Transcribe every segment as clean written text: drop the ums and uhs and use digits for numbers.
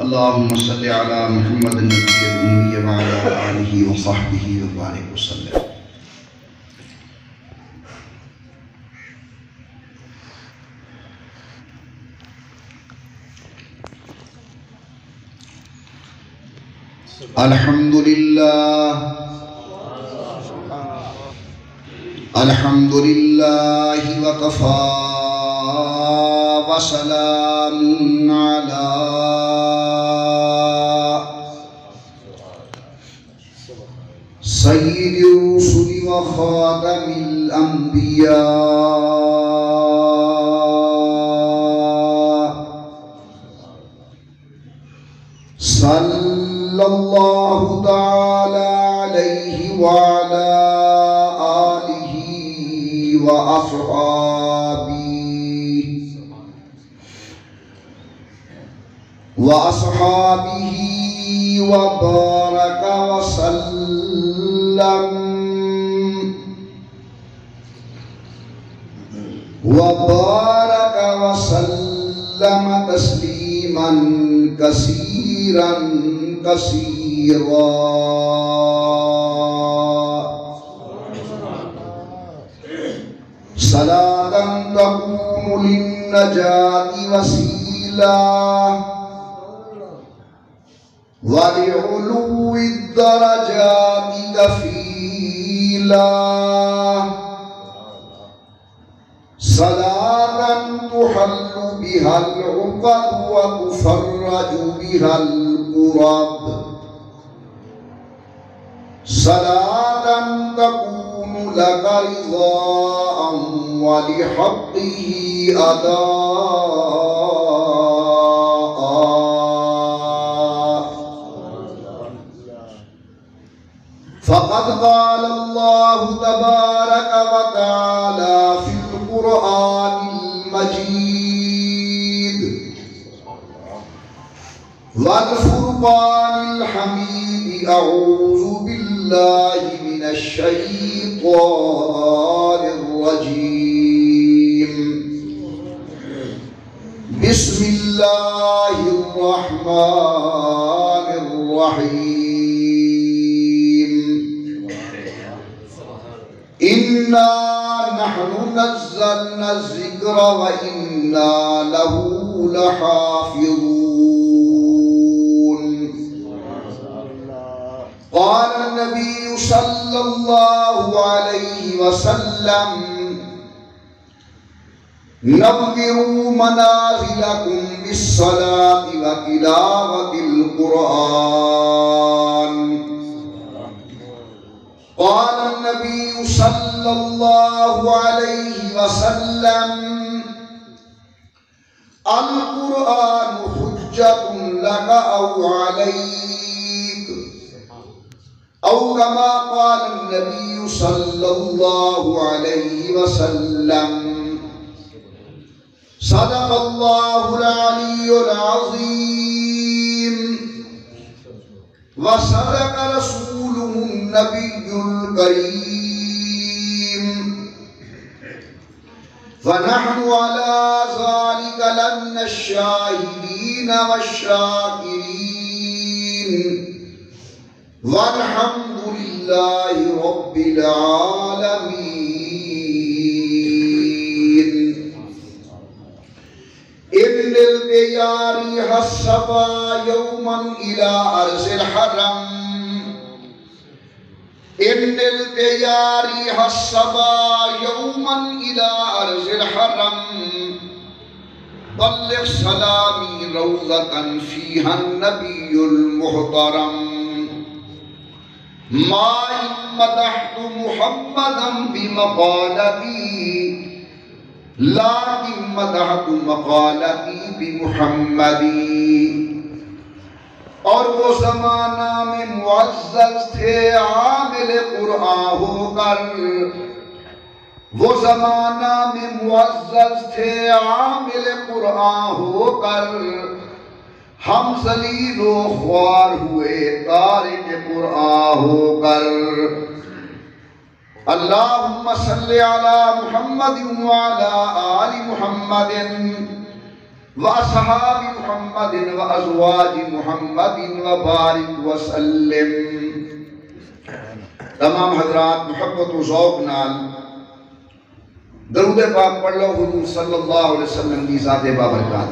اللهم صل على محمد النبي الأمي وعلى آله وصحبه وبارك وسلم. الحمد لله الحمد لله وكفى وسلام على سيد الرسل وخاتم الأنبياء صلى الله تعالى عليه وعلى آله وأصحابه وبارك وسلم تسليما كثيرا كثيرا. صلاة تكون للنجاة وسيلة ولعلو الدرجات كفيلا. صلاة تحل بها العقد وتفرج بها الكرب. صلاة تكون لك رضاء ولحقه أداء. فقد قال الله تبارك وتعالى في القرآن المجيد والفرقان الحميد: أعوذ بالله من الشيطان الرجيم. بسم الله الرحمن الرحيم. إنا نحن نزلنا الذكر وإنا له لحافظون. قال النبي صلى الله عليه وسلم: نظروا منازلكم بالصلاة وتلاوة القرآن. قال النبي صلى الله عليه وسلم: القرآن حجة لك أو عليك، أو كما قال النبي صلى الله عليه وسلم. صدق الله العلي العظيم وصدق رسوله النبي الكريم. فنحن على ذلك لمن الشاهدين والشاكرين، والحمد لله رب العالمين. إن الديار حسبا يوما إلى أرض الحرم. إن الديار حسبا يوما إلى أرض الحرم. بلغ سلامي روضة فيها النبي المحترم. ما إن مدحت محمدا بمقالتي، لكن مدحت مقالتي بمحمدی. اور وہ زمانہ میں معزز تھے عامل قرآن ہو کر، وہ زمانہ میں معزز تھے عامل قرآن ہو کر، ہم ذلیل و خوار ہوئے تارک قرآن ہو کر. اللہم صلی علی محمد وعلی آل محمد وَأَصْحَابِ مُحَمَّدٍ وَأَزْوَاجِ مُحَمَّدٍ وَبَارِكْ وَسَلِّمْ۔ تمام حضرات محبت و ذوق نال درود پاک پڑھ لو حضور صلی اللہ علیہ وسلم کی ذات بابرکات۔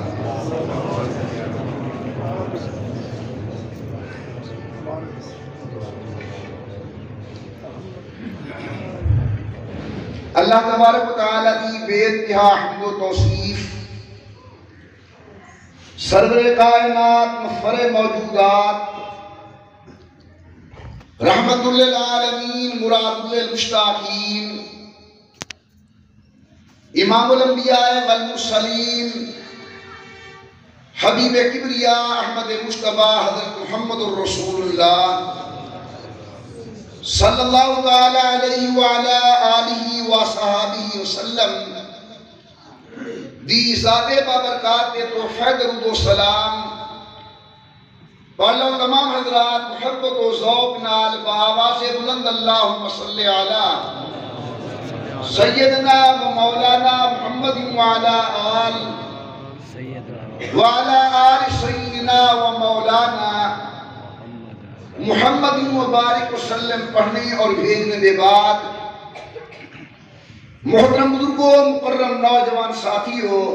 اللہ تبارک و تعالیٰ کی بے انتہا حمد و توصیف، سرور کائنات مفخر موجودات، رحمت للعالمین مراد للمشتاقین، امام الانبیاء والمرسلین، حبیب کبریاء احمد مجتبیٰ حضرت محمد الرسول اللہ صلی اللہ تعالیٰ علیہ وعلا آلہ وصحابہ وسلم دی ذات بابرکات تو درود و سلام پڑھ لو تمام حضرات محبت و ذوق نال بآواز بلند اللہم صلی علی سیدنا و مولانا محمد وعلا آل سیدنا و مولانا محمد مبارک وسلم پڑھنے اور بھیجنے کے بعد محترم بزرگوں، مکرم نوجوان ساتھیوں،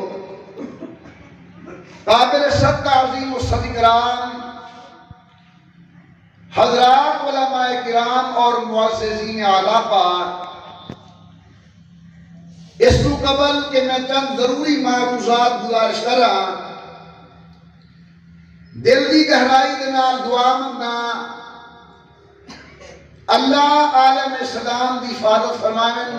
قابل صد تعظیم و صد اکرام حضرات علماء کرام اور معززین اعلیٰ پاک، اس کو قبل کہ میں چند ضروری معروضات گزارش کراں، دل دی گہرائی دے نال دعا منگنا اللہ عالم اسلام دی حفاظت فرمائن،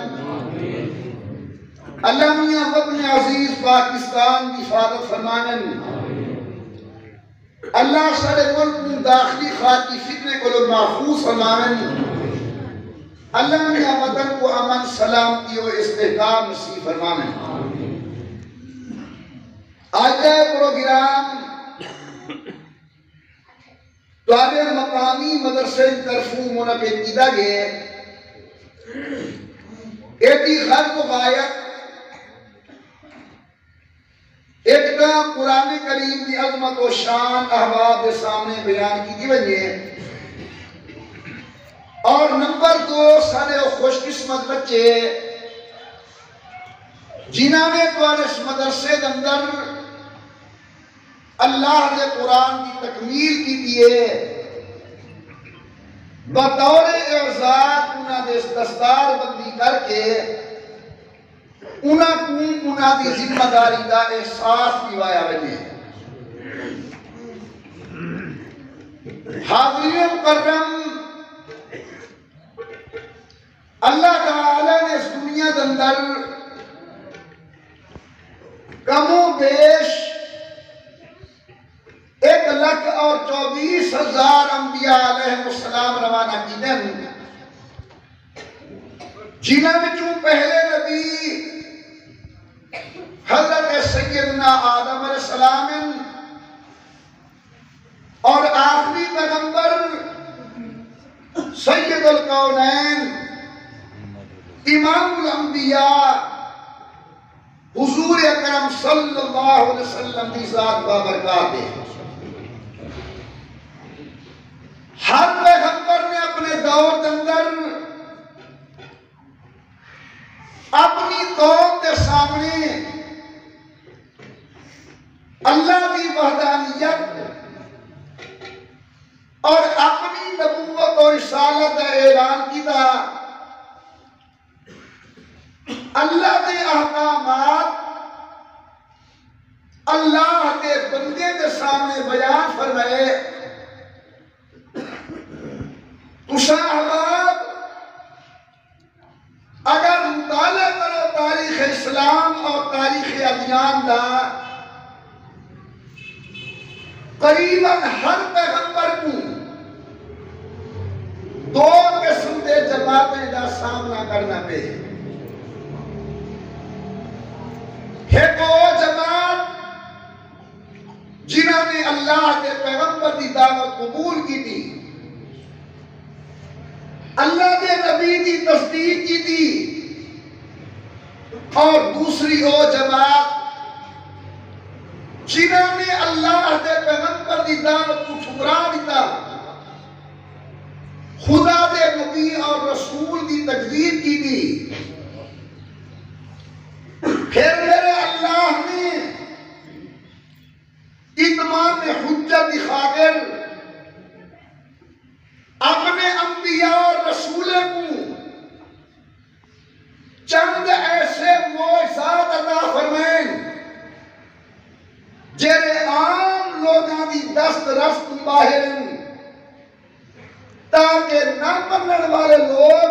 اللہ میاں وطن عزیز پاکستان دی حفاظت فرمائن، اللہ سارے ملک میں داخلی خارجی فتنے کو محفوظ فرمائن، اللہ میاں وطن کو امن سلامتی و استحکام نصیب فرمائن۔ آج کا پروگرام طالب مقامی مدرسے طرفوں منعقد کیا گیا، ایتی غرض و غایت ایک تا قرآن کریم کی عظمت و شان احباب کے سامنے بیان کی وجہ، اور نمبر 2 سارے خوش قسمت بچے جنہوں نے اس مدرسے کے اندر اللہ نے قرآن کی تکمیل کی دیئے، بطور اعزاز انہاں نے دستار بندی کر کے انہاں دی ذمہ داری کا احساس دیوایا بجے۔ حاضرین مکرم، اللہ تعالیٰ نے اس دنیا کے اندر کم و بیش 1,24,000 انبیاء علیہ السلام روانہ کی دن، جنہاں وچوں پہلے نبی حضرت سیدنا آدم علیہ السلام اور آخری پیغمبر سید الکونین امام الانبیاء حضور اکرم صلی اللہ علیہ وسلم کی ذات بابرکات ہے۔ ہر پیغمبر نے اپنے دور کے اندر اپنی قوم کے سامنے اللہ کی وحدانیت اور اپنی نبوت اور رسالت کا اعلان کیا، اللہ کے احکامات اللہ کے بندے کے سامنے بیان فرمائے۔ احباب اگر مطالعہ کرو تاریخ اسلام اور تاریخ ادیان دا، قریباً ہر پیغمبر کو 2 قسم کے جماعتیں کا سامنا کرنا پہ۔ ایک وہ جماعت جنہوں نے اللہ کے پیغمبر کی دعوت قبول کی تھی، اللہ کے نبی کی تصدیق کی تھی، اور دوسری وہ جماعت جنہوں نے اللہ دے پیغمبر دی دعوت کو ٹھکرا دیتا، خدا دے نبی اور رسول دی تکذیب کی دی، پھر میرے اللہ نے اتمام حجت دکھا کر اپنے انبیاء اور رسولوں کو چند ایسے معجزات عطا فرمائیں جڑے عام لوگاں دی دست رفت باہر تاکہ نہ منن والے لوگ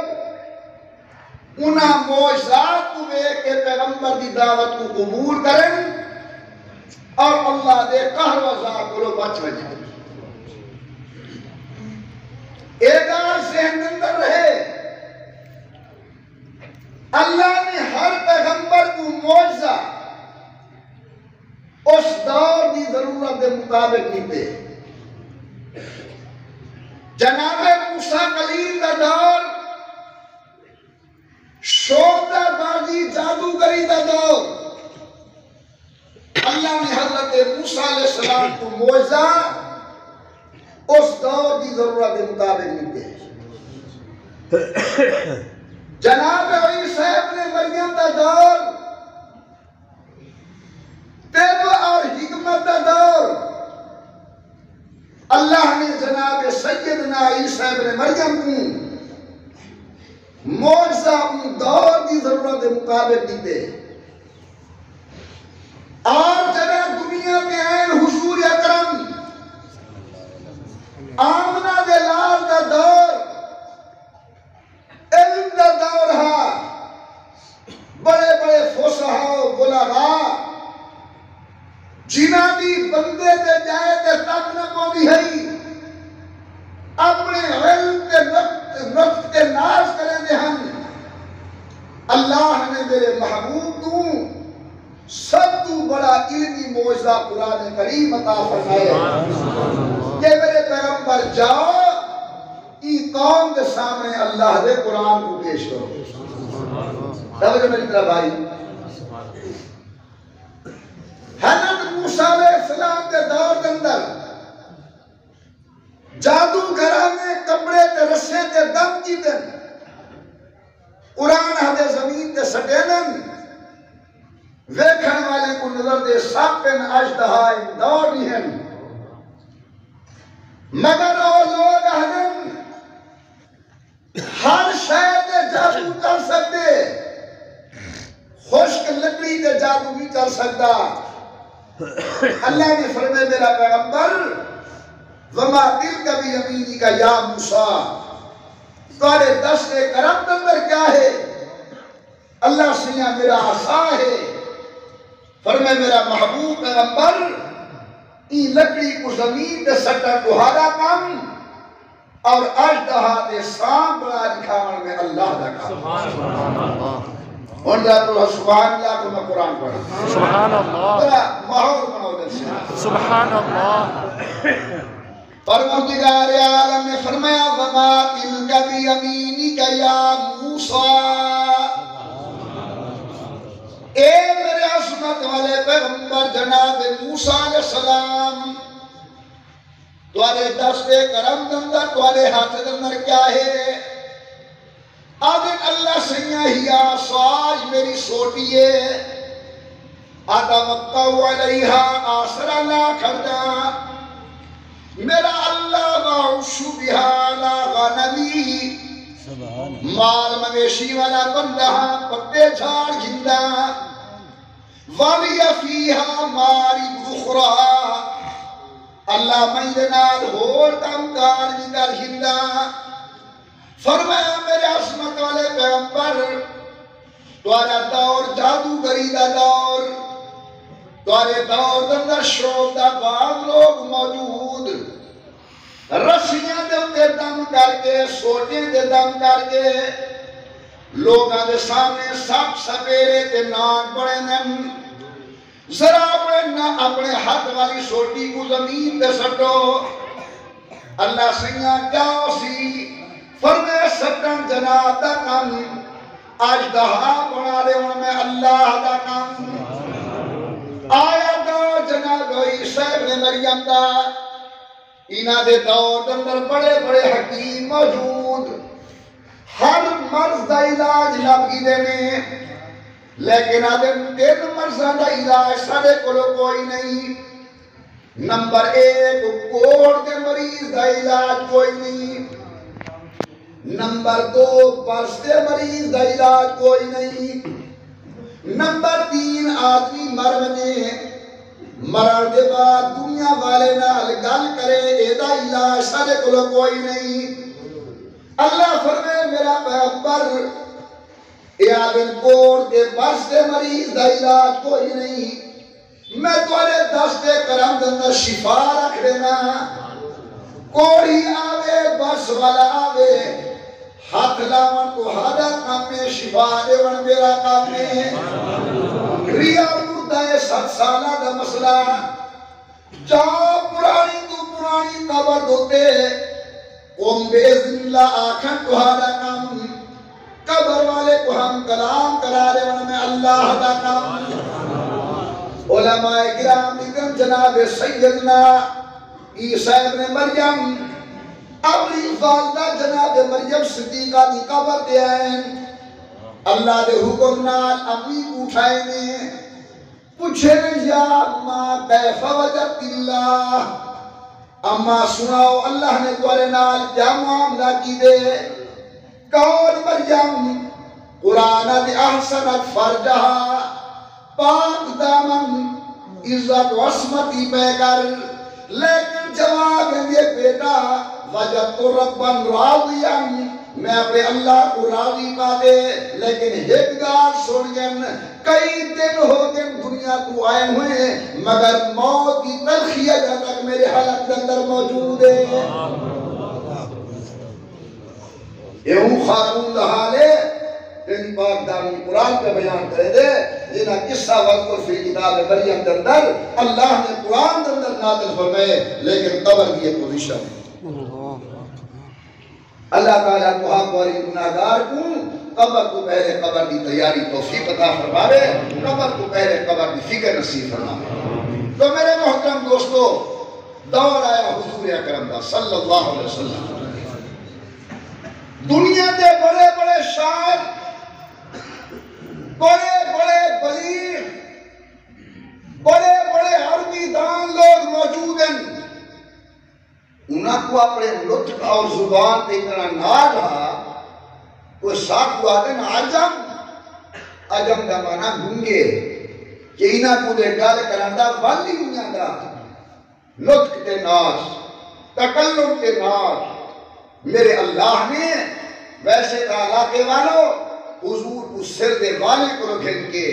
انہاں معجزات کو ویکھ کے پیغمبر دی دعوت کو قبول کریں اور اللہ دے قہر و عذاب کو بچ وجہ ایک اور ذہن اندر رہے، اللہ نے ہر پیغمبر کو معجزہ اس دور کی ضرورت کے مطابق دیتے۔ جناب موسیٰ کلیم کا دور شوکہ بازی جادوگری کا دور، اللہ نے حضرت موسیٰ علیہ السلام کو معجزہ اس دور کی ضرورت کے مطابق دیتے۔ جناب عیسیٰ ابن مریم کا دور طب اور حکمت کا دور، اللہ نے جناب سیدنا عیسیٰ ابن مریم کو معجزہ ان دور کی ضرورت کے مطابق دیتے۔ اور جناب دنیا میں عین حضور اکرم آمنہ دے لال دا دور علم دا دور ہا، بڑے بڑے فصحاء و بلغاء جنہ دی بندے دے جائے تے تک نہ پوندی ہے اپنے علم تے نطق تے ناز کریں دے ہم، اللہ نے میرے محبوب تو سب تو بڑا علمی معجزہ قرآن کریم عطا فرمایا کہ میرے پیغمبر جاؤ ای قوم کے سامنے اللہ دے قرآن کو پیش کرو۔ توجہ میری طرح بھائی، حضرت موسیٰ علیہ السلام کے دور کے اندر جادوگراں کپڑے تے رسے تے دم کی دن قرآن ہدے زمین تے سٹینن ویکھن والے کو نظر دے ساپن اجدہائیں دور نہیں ہیں، مگر وہ لوگ ہم ہر شاید جادو کر سکتے، خشک لکڑی کے جادو نہیں کر سکتا۔ اللہ نے فرمائے میرا پیغمبر وما تلک بیمینک یا موسیٰ، تمہارے دست کرم اندر کیا ہے؟ اللہ سیاں میرا عصا ہے۔ فرمائے میرا محبوب پیغمبر این لکڑی کو زمین دے سٹا تہارا کام اور اجدہا دے سام بڑا دکھاون میں اللہ دا کام۔ اور جاتا اللہ سبحان اللہ کو میں قرآن پڑھا سبحان اللہ، ذرا ماحول بناؤ دل سے سبحان اللہ۔ پروردگار عالم نے فرمایا وما تلک بیمینک یا موسیٰ، اے میرے عظمت والے پیغمبر جناب موسیٰ علیہ السلام، تمہارے دست کرم دندر تمہارے ہاتھ دندر کیا ہے؟ آدھن اللہ سیاں ہی آساج میری سوٹیے آدھا مقتو علیہا آسرا لا کھڑا، میرا اللہ باوشو بہانا غنمی، مال مویشی والا بندہ پتے جھاڑ گھندہ، وَلِيَ فِيهَا مَارِبُ اُخْرَى، اللہ مہدنال ہور تمکار جدر گھندہ۔ فرمایا میرے عظمت والے پیغمبر، توارا دور جادوگری دا دور، توارے دور دندر شوق دا بعض لوگ موجود، رسیاں دے اندر دم کر کے سوٹیں دے دم کر کے لوگاں دے سامنے سب سپیرے تے ناک بڑے نم، ذرا اپنے ہاتھ والی سوٹی کو زمین دے سٹو، اللہ سیاں کیا سی؟ فرمائے سٹن جناب دا کم، آج دہا بنا دے ان میں اللہ دا کم۔ آیا دا جناب عیسیٰ ابن مریم دا انہاں دے دور اندر بڑے بڑے حکیم موجود ہر مرض دا علاج لبگی دے میں لیکن آدم تین مرضاں دا علاج سارے کولو کوئی نہیں نمبر 1 کوڑ دے مریض دا علاج کوئی نہیں نمبر 2 برس دے مریض دا علاج کوئی نہیں نمبر 3 آدمی مرنے مرن دے بعد دنیا والے نال گل کرے اے دا علاج سارے کولو کوئی نہیں اللہ فرمائے میرا پیغمبر اے آدم کوڑ دے برس دے مریض دا علاج کوئی نہیں میں تمہارے دستے کرم دندر شفا رکھ دینا کوڑی آوے برس والا آوے ہاتھ لاون کو ہادا کام میں شفا دیون میرا کام میں ریا مردہ 7 سالہ دا مسئلہ جہاں پرانی تو پرانی قبر دوتے قوم بیزن اللہ آکھن کو ہادا کام قبر والے کو ہم کلام کرا رہے ون میں اللہ دا کام علماء کرام نکم جناب سیدنا عیسیٰ ابن مریم اپنی والدہ جناب مریم صدیقہ دی قبر دے آئیں اللہ دے حکم نال امی اٹھائیں نے پوچھے یا اما کیف وجدت اللہ اما سناؤ اللہ نے تمہارے نال کیا معاملہ کی دے کون مریم قرآن دے احسنت فرجہا پاک دامن عزت و عصمتی پہ کر لیکن جواب ہے یہ بیٹا وجدت ربن راضیاً میں اپنے اللہ کو راضی پا دے لیکن ایک گال سن گن کئی دن ہو گن دنیا کو آئے ہوئے مگر موت کی تلخی جب تک میرے حلق کے اندر موجود ہے یہ ہوں خاتون دہالے ان پاک دامن قرآن پہ بیان کرے دے جنہا قصہ وذکر فی کتاب مریم کے اندر اللہ نے قرآن کے اندر نازل فرمائے لیکن قبر کی ایک پوزیشن ہے اللہ تعالیٰ کو حق اور گناہگار کو قبر کو پہلے قبر کی تیاری توفیق عطا فرماوے قبر کو پہلے قبر کی فکر نصیب فرماوے تو میرے محترم دوستو دور آیا حضور اکرم دا صلی اللہ علیہ وسلم دنیا دے بڑے بڑے شاعر بڑے بڑے بلیغ بڑے بڑے عربی دان لوگ موجود ہیں انہاں کو اپنے لطف اور زبان پہ اتنا نہ رہا کوئی ساتھ کو آتے نا عجم دا مانا گنگے کہ انہاں کو دے گال کرندہ والی انہاں دا لطف تے ناز تکلم تے ناز میرے اللہ نے ویسے تعالیٰ کے والو حضور کو سر دے والے کو رکھن کے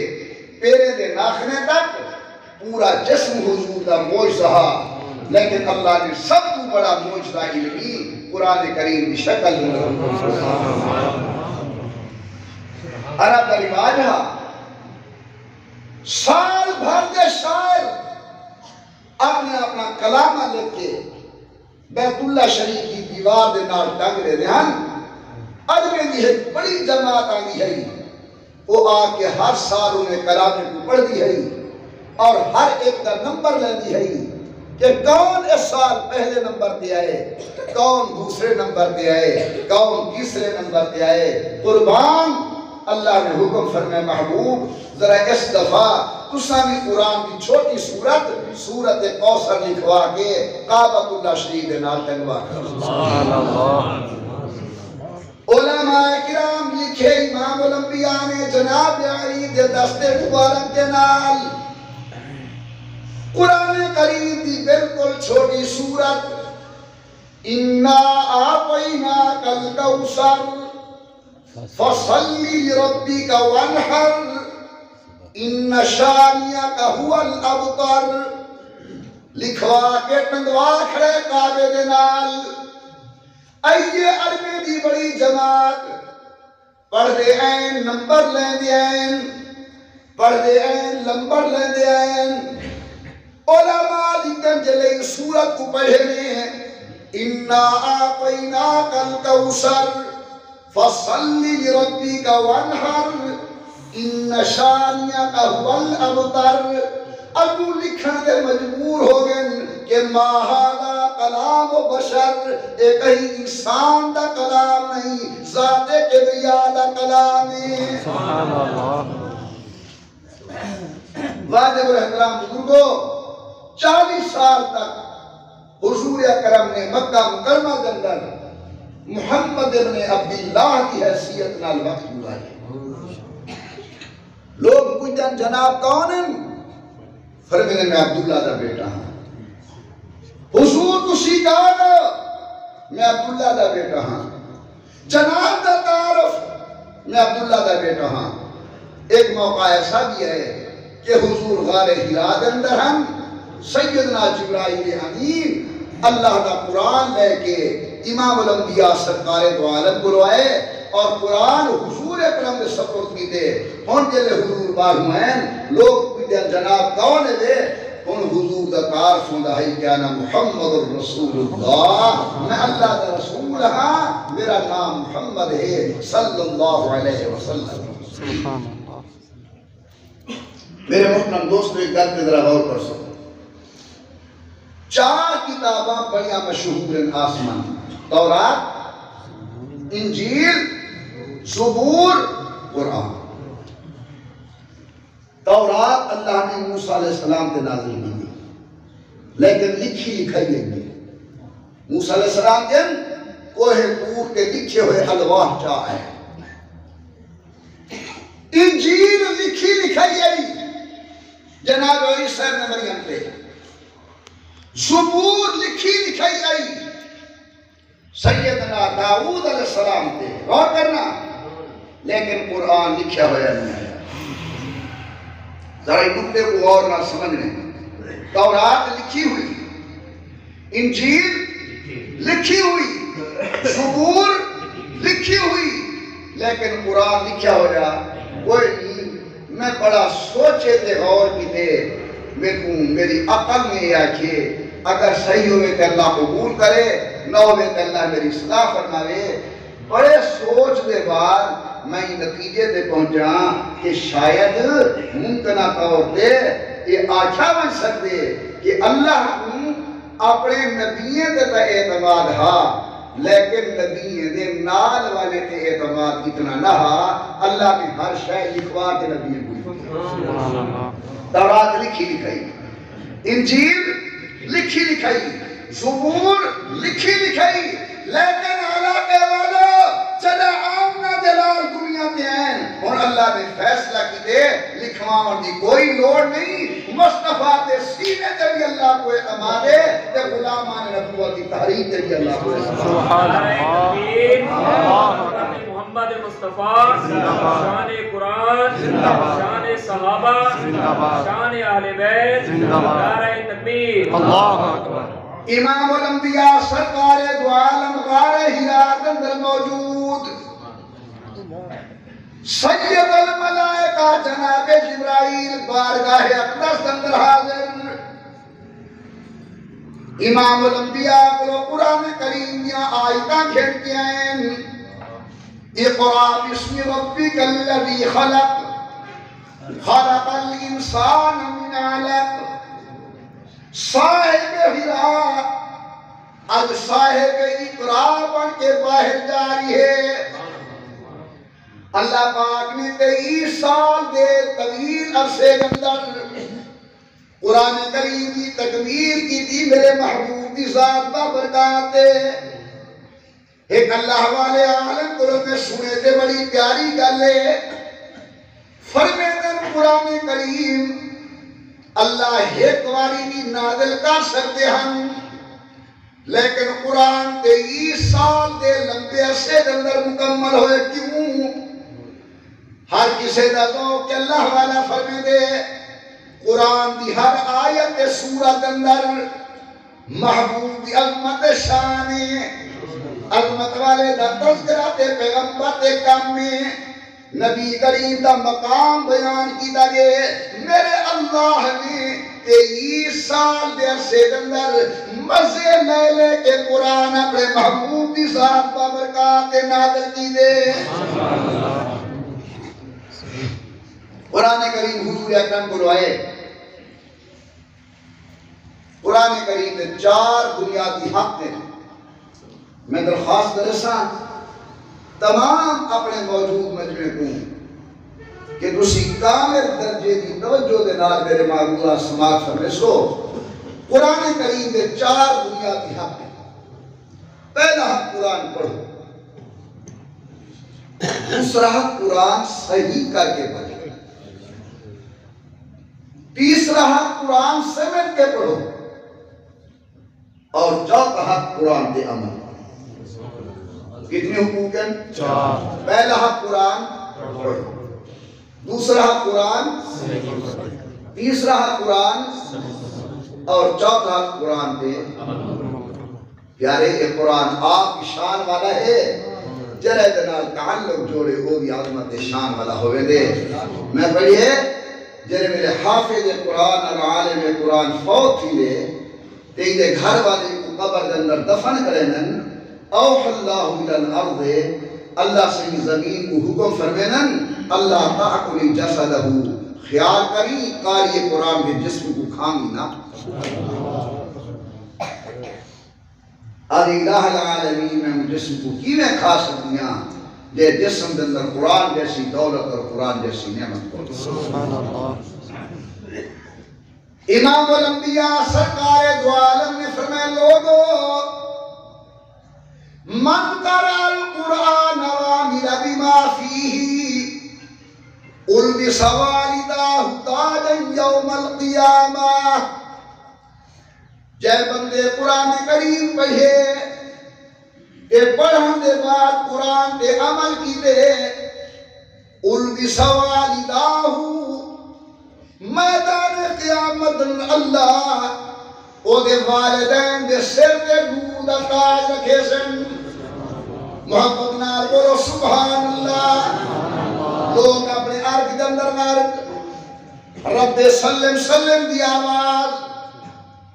پیرے دے ناخنے تک پورا جسم حضور دا معجزہ لیکن اللہ نے سب کو بڑا معجزہ علمی قرآن کریم کی شکل میں عرب دا رواج ہے سال بھر دے شاعر اپنے اپنا کلامہ لکھ کے بیت اللہ شریف کی دیوار دے نال ٹنگ رہے ہیں عربی دی ایک بڑی جماعت آنی ہے وہ آ کے ہر سال انہیں کلامے کو پڑھ دی ہے اور ہر ایک دا نمبر لے دی ہے کہ کون اس سال پہلے نمبر دے آئے کون دوسرے نمبر دے آئے کون تیسرے نمبر دے آئے قربان اللہ نے حکم فرمائے محبوب ذرا اس دفعہ تسامی قرآن کی چھوٹی سورت کوثر لکھوا کے کعبۃ اللہ شریف دے نال ٹنگوا کر علماء کرام لکھے امام الانبیاء نے جناب علی دے دستے مبارک کے نال قرآن کریم دی بالکل چھوٹی سورت اِنَّا آقَيْنَاكَ الْكَوْثَرَ فَصَلِّ لِرَبِّكَ وَانْحَرْ اِنَّ شَانِئَكَ هُوَ الْأَبْتَرُ لکھوا کے ٹنگوا کھڑے کعبے دے نال آئیے عربی دی بڑی جماعت پڑھ دے این نمبر لیں دے این پڑھ دے این نمبر لیں دے این علماء لکھن جلے سورت کو پڑھنے اِنَّا آقَيْنَاكَ الْكَوْثَرَ فَصَلِّ لِرَبِّكَ وَانْحَرْ اِنَّ شَانِئَكَ هُوَ الْأَبْتَرُ ابو لکھن دے مجبور ہو گئے کہ ماہادا کلام و بشر ایک ہی انسان دا کلام نہیں، ذات کبریا دا کلام ہے۔ سبحان اللہ۔ واجب الاحترام بزرگوں، 40 سال تک حضور اکرم نے مکہ مکرمہ کے اندر محمد ابن عبداللہ کی حیثیت نال وقت گزارے۔ لوگ پوچھتے جناب کون ہیں؟ فرمایا میں عبداللہ دا بیٹا ہوں۔ حضور تسی کہا میں عبداللہ دا بیٹا ہوں۔ جناب دا تعارف میں عبداللہ دا بیٹا ہوں۔ ایک موقع ایسا بھی ہے کہ حضور غار حرا کے اندر ہم سیدنا جبرائیل امین اللہ دا قرآن لے کے امام الانبیاء سرکار دو عالم بلوائے اور قرآن حضور اکرم نے سپورٹ کی دے۔ ہون جلے حضور باغ ہیں لوگ پوچھتے جناب کون ہے دے؟ ہون حضور دا تعارف ہوندا ہے کہ انا محمد الرسول اللہ، میں اللہ دا رسول ہاں، میرا نام محمد ہے صلی اللہ علیہ وسلم۔ سبحان اللہ۔ میرے محترم دوستو ایک گل پہ ذرا غور کر سکو۔ 4 کتاباں بڑیاں مشہور ہیں آسمان، تورات، انجیل، زبور، قرآن۔ تورات اللہ نے موسیٰ علیہ السلام کے نازل کی لیکن لکھی لکھائی نہیں۔ موسیٰ علیہ السلام کے کوہ طور کے لکھے ہوئے الواح چاہے۔ انجیل لکھی لکھائی آئی جناب عیسیٰ ابن مریم پہ۔ زبور لکھی لکھائی آئی سیدنا داؤد علیہ السلام پہ، غور کرنا، لیکن قرآن لکھا ہوا نہیں آیا۔ ذرا ایک نکتے کو غور نہ سمجھنے، تورات لکھی ہوئی، انجیل لکھی ہوئی، زبور لکھی ہوئی، لیکن قرآن لکھا ہوا کوئی نہیں۔ میں بڑا سوچے تے غور کی تے میری عقل میں یہ آکھے اگر صحیح ہوئے تو اللہ قبول کرے، نہ ہوئے تو اللہ میری اصلاح فرماوے۔ بڑے سوچ دے بعد میں نتیجے دے پہنچا کہ شاید ممکنہ طور پہ یہ آچھا بن سکتے کہ اللہ اپنے نبیوں تے تا اعتماد ہا لیکن نبی دے نال والے تے اعتماد اتنا نہ ہا، اللہ نے ہر شے لکھوا کے نبی کو۔ تورات لکھی لکھائی، انجیل لکھی لکھائی، زبور لکھی لکھائی، لیکن علاقے والو چلے آمنا دلال دنیا کے ہیں اور اللہ نے فیصلہ کی دے لکھواں دی کوئی لوڑ نہیں، مصطفیٰ تے سینے تے بھی اللہ کو اعتماد ہے تے غلامان نبوت کی تحریک تے بھی اللہ کو سبحان اللہ۔ محمد مصطفیٰ، شان قرآن، شان صحابہ، شان اہل بیت، نعرہ تکبیر، اللہ اکبر۔ امام الانبیاء سرکار دو عالم غار حرا کے اندر موجود سید الملائکہ جناب جبرائیل بارگاہ اقدس کے اندر حاضر۔ امام الانبیاء کو قرآن کریم یا آیتاں کھیل کے ہیں، اقرأ باسم ربک الذی خلق خلق الانسان من علق۔ صاحب حرا آج صاحب اقرار بن کے باہر جاری ہے۔ اللہ پاک نے 23 سال دے طویل عرصے کے اندر قرآن کریم کی تکبیر کی تھی میرے محبوب کی ذات با برکات دے۔ ایک اللہ والے عالم قرآن میں سنے تھے بڑی پیاری گلے فرمیدن قرآن کریم اللہ ایک واری بھی نازل کر سکتے ہم، لیکن قرآن 23 سال دے لمبے عرصے کے اندر مکمل ہوئے کیوں؟ ہر کسی دا ذوق کہ اللہ والا فرمے دے قرآن دی ہر آیت سورت اندر محبوب دی عظمت شان عظمت والے دا تذکرہ تے پیغمبر تے کام میں نبی کریم دا مقام بیان کیتا گئے۔ میرے اللہ نے 23 سال دے عرصے اندر مزے لے لے کے قرآن اپنے محبوب کی ذات بابرکات نازل کی دے۔ قرآن کریم حضور اکرم بلوائے قرآن کریم میں 4 بنیادی حق ہیں. میں درخواست کرساں تمام اپنے موجود مجمع کو کہ تسی کامل درجے کی توجہ دے نال میرے معمولہ سماعت فرمیسو. قرآن کریم میں 4 بنیادی حق ہیں. پہلا حق قرآن پڑھو، دوسرا حق قرآن صحیح کر کے پڑھو، تیسرا حق قرآن سمجھ کے پڑھو، اور چوتھا حق قرآن پہ عمل. کتنے حقوق ہیں؟ 4. پہلا حق قرآن پڑھو، دوسرا حق قرآن، تیسرا حق قرآن، اور چوتھا حق قرآن پہ عمل. پیارے یہ قرآن آپ کی شان والا ہے، جرے دنال تعلق جوڑے ہو بھی عظمت شان والا ہوئے دے. میں پڑھئے جرے میرے حافظ قرآن اور عالم قرآن فوت تھی لے تیرے گھر والے کو قبر کے اندر دفن کرنن. اوح اللہ الى الارض، اللہ سے زمین کو حکم فرمینن اللہ تعقلی جسدہ، خیال کری قاری قرآن کے جسم کو کھانگی نا. الہ العالمین میں جسم کو کی میں کھا سکتیاں جے جسم کے اندر قرآن جیسی دولت اور قرآن جیسی نعمت کو. سبحان اللہ. امام الانبیاء سرکار دو عالم نے فرمایا لوگو من قرأ القرآن وعمل بما فیہ البس والداہ تاجا یوم القیامہ. جے بندے قرآن کریم پڑھے اے پڑھن دے بعد قرآن دے عمل کی دے البس والداہ میدان قیامت اللہ او دے والدین دے سر دے دودہ تاج رکھے سن. محبت نال بولو سبحان اللہ. لوگ اپنے عرق کے اندر نارک رب سلم سلم دی آواز،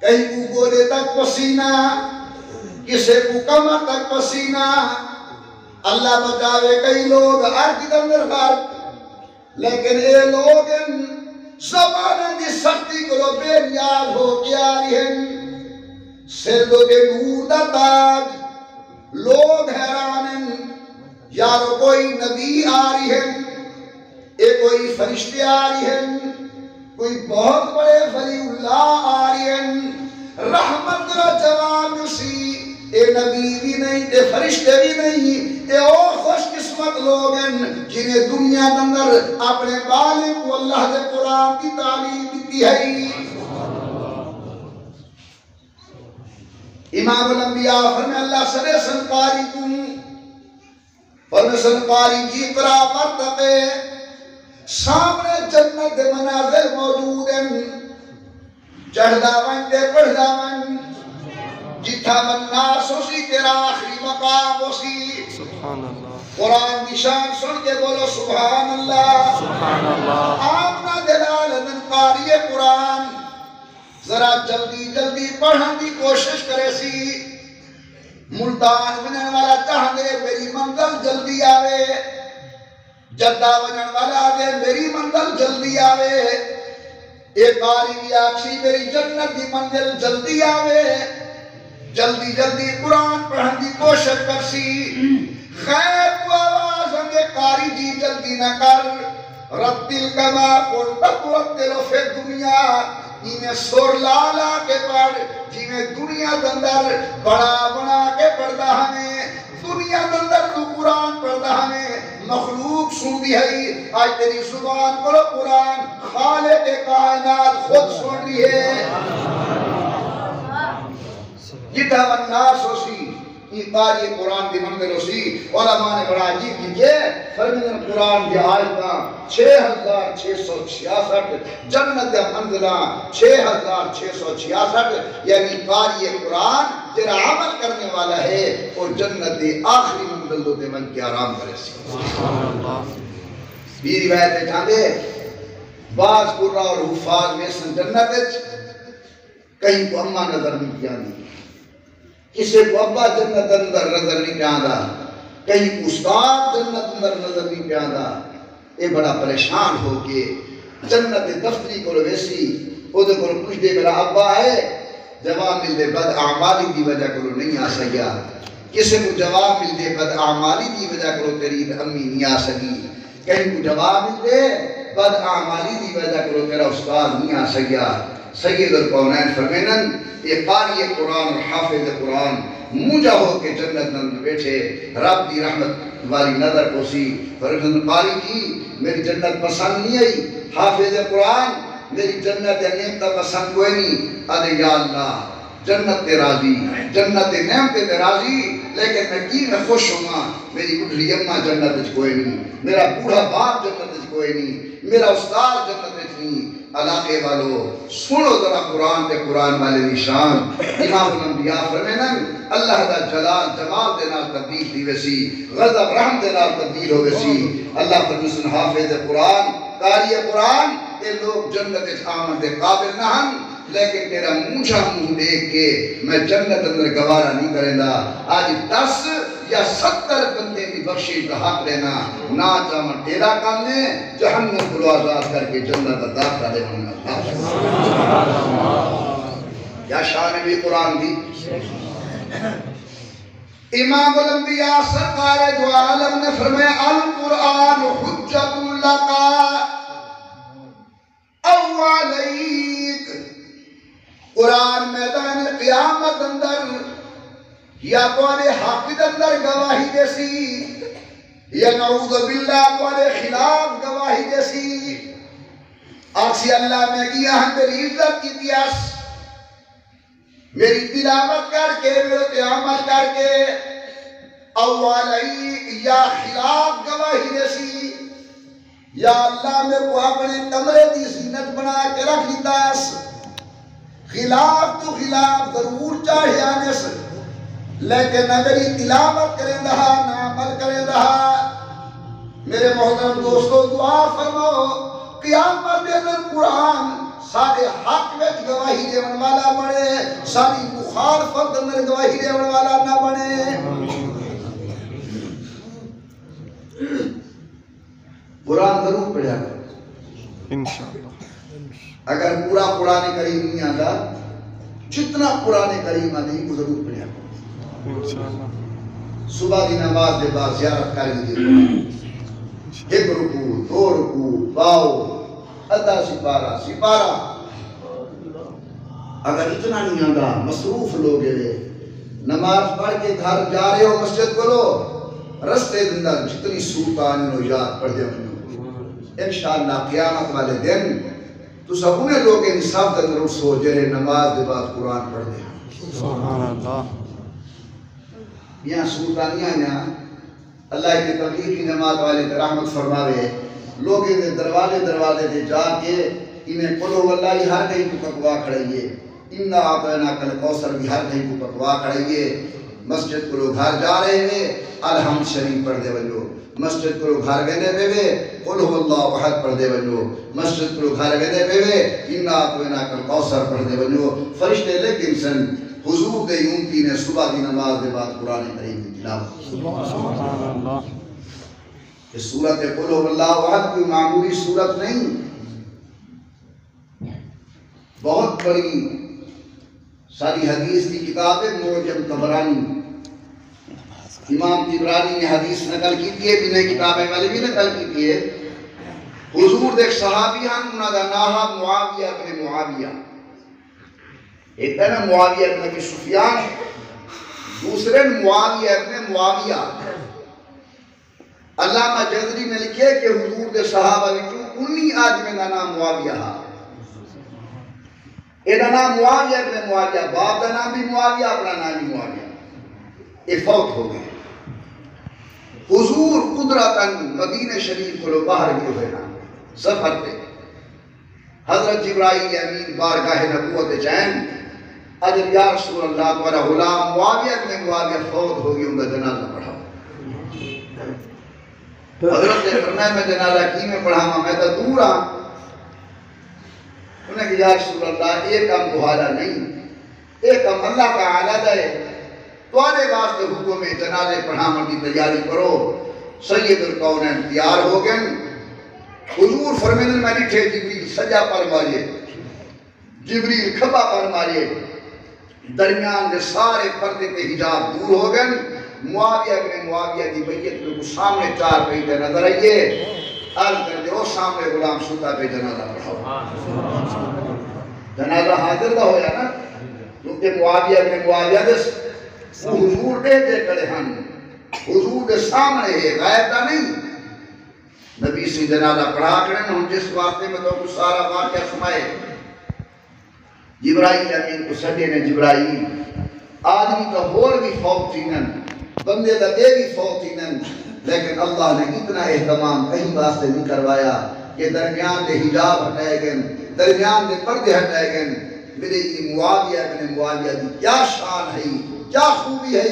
کہیں کو گولے تک پسینہ، کسے کو کمر تک پسینہ. اللہ بچاوے کئی لوگ عرق کے اندر غرق، لیکن اے لوگ زبانیں دی سختی کرو بے نیاز ہو کے آ رہی ہیں. سردوں کے نور دا تاج. لوگ حیران ہیں یارو کوئی نبی آ رہی ہیں، اے کوئی فرشتے آ رہی ہیں، کوئی بہت بڑے ولی اللہ آ رہی ہیں. رحمت کا جواب سی اے نبی بھی نہیں، اے فرشتے بھی نہیں، اے اور خوش قسمت لوگ ہیں جنہیں دنیا کے اندر اپنے بالغ کو اللہ کے قرآن کی تعلیم دیتی ہے. امام الانبیاء فرمائے اللہ سنے سنقاری تم فرمائے سنقاری کی اقرا مرتبے سامنے جنت دے مناظر موجود ہیں. چڑھدا ون تے پڑھدا ون، جتھا مناس اسی تیرا آخری مقام اسی. سبحان اللہ. قرآن کی شان سن کے بولو سبحان اللہ. سبحان اللہ. آمنا دلال من قاری قرآن ذرا جلدی جلدی پڑھن دی کوشش کرے سی. ملتان بنن والا چاہنے میری منزل جلدی آوے، جدہ بنن والا دے میری منزل جلدی آوے. ایک قاری بھی آکسی میری جنت دی منزل جلدی آوے. جلدی جلدی قرآن پڑھن دی کوشش کر سی. خیر کو آواز ہمیں قاری جی جلدی نہ کر، رتل کما کنت رتل فی دنیا، انہیں سور لالا کے پڑھ جنہیں دنیا دندر بڑا بنا کے پڑھتا ہمیں. دنیا دندر تو قرآن پڑھتا ہمیں مخلوق سن دی ہے. آج تیری زبان کرو قرآن خالق کائنات خود سن دی ہے. جتا والناس ہوسی یہ قاری قرآن کی منزل ہوسی. علماء نے بڑا عجیب کیجئے فرمین قرآن کی آیتاں 6666 جنت منزلہ 6666 یعنی قاری قرآن تیرا عمل کرنے والا ہے اور جنت آخری منزل دو دے من کی آرام کرے سی. بھی روایتیں چاندے بعض قرآن اور حفاظ میں سن جنت کہیں کو اممہ نظر نہیں کیا نہیں، کسی کو ابا جنت اندر نظر نہیں پیاندہ، کہیں کو استاد جنت اندر نظر نہیں پیاندہ. اے بڑا پریشان ہو کے جنت دفتری کو ویسی او دے کو پوچھ دے میرا ابا ہے جواب ملدے بد اعمالی دی وجہ کرو نہیں آ سکیا کسی کو جواب ملدے بد اعمالی دی وجہ کرو تیری امی نہیں آ سکی کہیں کو جواب ملدے بد اعمالی دی وجہ کرو تیرا استاد نہیں آ سکیا سید القونین فرمینن یہ قاری قرآن اور حافظ قرآن مجھا ہو کے جنت نند بیٹھے رب دی رحمت والی نظر کو سی فرمینن قاری کی میری جنت پسند نہیں آئی حافظ قرآن میری جنت نعمت پسند کوئی نہیں ادھے یا اللہ جنت تے راضی جنت نعمت تے راضی لیکن میں کی میں خوش ہوں میری بڑھڑی اماں جنت وچ کوئی نہیں میرا بوڑھا باپ جنت وچ کوئی نہیں میرا استاد جنت وچ نہیں علاقے والو سنو ذرا قرآن تے قرآن والے نشان امام الانبیاء فرمینن اللہ دا جلال جمال دے نال تبدیل دی ویسی غضب رحم دے نال تبدیل ہو ویسی اللہ فرمسن حافظ قرآن قاری قرآن یہ لوگ جنت آمن دے قابل نہ ہن لیکن تیرا مونچھا منہ دیکھ کے میں جنت اندر گوارا نہیں کریں دا آج 10 یا 70 بندے کی بخشش کا حق لینا نہ چاہاں تیرا کام نے جہنم کو آزاد کر کے جنت عطا کرے یا شان بھی قرآن دی امام الانبیاء سرکار دو عالم نے فرمایا القرآن حجت لکا او علیک قرآن میدان قیامت اندر یا توانے حق اندر گواہی دیسی یا نعوذ باللہ توانے خلاف گواہی دیسی آسی اللہ میں گیا ہم میری عزت کی دیاس میری تلاوت کر کے میرے قیامت کر کے او علیک یا خلاف گواہی دیسی یا اللہ میں کو اپنے کمرے دی زینت بنا کے رکھ لیتاس خلاف تو خلاف ضرور چاہے آنے سے لیکن نہ میری تلاوت کریں رہا نہ عمل کریں رہا میرے محترم دوستو دعا فرماؤ قیامت دے در قرآن سارے حق میں گواہی دیون والا بنے ساری مخالفت اندر گواہی دیون والا نہ بنے قرآن ضرور پڑھا انشاءاللہ اگر پورا قرآن کریم نہیں آتا جتنا قرآن کریم آتا ہی ضرور پڑھا انشاءاللہ صبح دی نماز دے بعد زیارت کر لیجیے ایک رکوع دو رکوع باؤ ادھا سپارہ اگر اتنا نہیں آتا مصروف لوگ نماز پڑھ کے گھر جا رہے ہو مسجد کرو رستے اندر جتنی صورت آنی یاد پڑھ دے انشاءاللہ قیامت والے دن تو سب انہیں لوگ انصاف دن روز ہو جرے نماز دے بعد قرآن پڑھ دے سبحان اللہ یہاں سلطانیاں یہاں اللہ کے تبلیغ کی نماز والے رحمت فرماوے لوگ دروازے دے جا کے انہیں قلو واللہ ہر کہیں کو تقویٰ کھڑائیے انہا آتوینا کل کوثر بھی ہر کہیں کو تقویٰ کھڑائیے مسجد کو لوگ گھر جا رہے ہیں الحمد شریف پڑھ دے بلو مسجد کو لوگ گھر گئے بے بے قلو اللہ احد پڑھ دے بلو مسجد کو لوگ گھر گئے بے بے انہا آتوینا کل کوثر پڑھ دے بلو فرشتے لیکن سن حضور دے یونتی نے صبح کی نماز دے بعد قرآن کریم کی تلاوت سبحان اللہ کہ سورت قل هو اللہ احد کوئی معمولی سورت نہیں بہت بڑی ساری حدیث کی کتاب ہے معجم طبرانی امام طبرانی نے حدیث نقل کی تھی ہے بھی کتابیں والی بھی نقل کی تھی ہے حضور دیکھ صحابی ہم انہوں دا ناہا معاویہ ابن معاویہ ایک ہے نا معاویہ ابن ابی سفیان دوسرے معاویہ ابن معاویہ علامہ جزری نے لکھے کہ حضور دے صحابہ وچوں 19 آدمی دا نام معاویہ ہا اے دا نام معاویہ ابن معاویہ باپ دا نام بھی معاویہ اپنا نام بھی معاویہ اے فوت ہو گئے حضور قدرتاً مدینہ شریف کو باہر گئے ہوئے نا سفر پہ حضرت جبرائیل امین بارگاہ نبوت چین اجل یا رسول اللہ تمہارا غلام معاویہ ابن معاویہ فوت ہو گئی ان کا جنازہ پڑھا حضرت نے فرمایا میں جنازہ کی میں پڑھا میں تو دور ہاں انہیں کہ یا رسول اللہ ایک کام بہالا نہیں ایک کام اللہ کا عالد ہے تمہارے واسطے حکم میں جنازے پڑھانے کی تیاری کرو سید القونین تیار ہو گئے حضور فرمینے میں نٹھے جبریل سجا پر مارے جبریل کھبا پر مارے درمیان کے سارے پردے کے حجاب دور ہو گئے. معاویہ ابن معاویہ کی بیعت میں سامنے چار پہیدے نظر آئیے. عرض کر دے وہ سامنے غلام سوتا پہ جنازہ پڑھاؤ. جنازہ حاضر نہ ہویا نا کیونکہ معاویہ ابن معاویہ دے حضور دے کڑے ہن. حضور دے سامنے ہے، غائب دا نہیں. نبی سے جنازہ پڑھا کریں ہم جس واسطے میں تو کچھ سارا واقعہ سنائے. جبرائیل امین کو سڈے نے جبرائیل آدمی کا ہور بھی فوت تھینن، بندے دا دے بھی فوت تھینن، لیکن اللہ نے اتنا اہتمام کہیں واسطے نہیں کروایا کہ درمیان دے حجاب ہٹائے گئے، درمیان دے پردے ہٹائے گئے. میرے یہ معاویہ ابن معاویہ دی کیا شان ہے، کیا خوبی ہے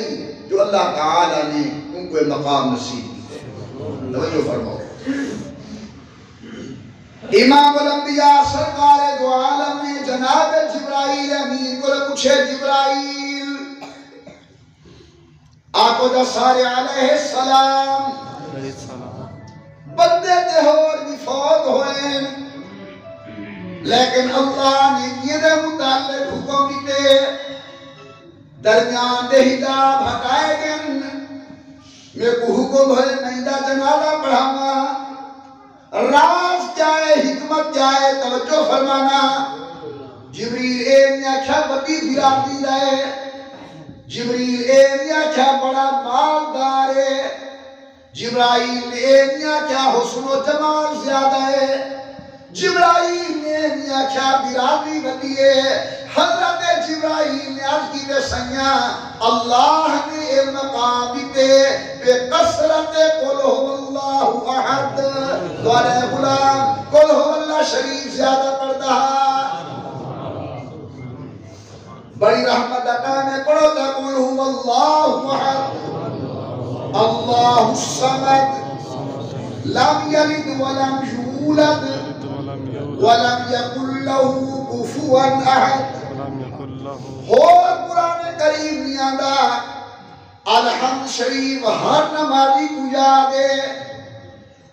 جو اللہ تعالی نے ان کو مقام نصیب کی. توجہ فرماؤ. امام الانبیاء سرکار دو عالم میں جناب جبرائیل امین کو پوچھے جبرائیل آقا دا سارے علیہ السلام بندے تے اور بھی فوت ہوئے لیکن اللہ نے یہ دے متعلق حکم دیتے درمیان دے حجاب ہٹائے گئے. میں کو حکم ہے نہیں دا جنازہ پڑھانا. راز جائے حکمت جائے توجہ فرمانا. جبریل نے آکھا بڑی برادری رہے، جبریل نے آکھا بڑا مالدار ہے، جبرائیل نے آکھا حسن و جمال زیادہ ہے، جبرائیل نے آکھا برادری بڑی ہے. حضرت جبرائیل نے عرض کی دے سیاں اللہ نے اے مقام دیتے بے کثرت قل هو اللہ احد. دوارے غلام قل هو اللہ شریف زیادہ پڑھتا بڑی رحمت عطا میں پڑھو تا قل هو اللہ احد اللہ الصمد لم یلد ولم یولد ولم یکن له کفوا احد. اور قرآن کریم نہیں آدھا الحمد شریف ہر نمازی کو یاد ہے،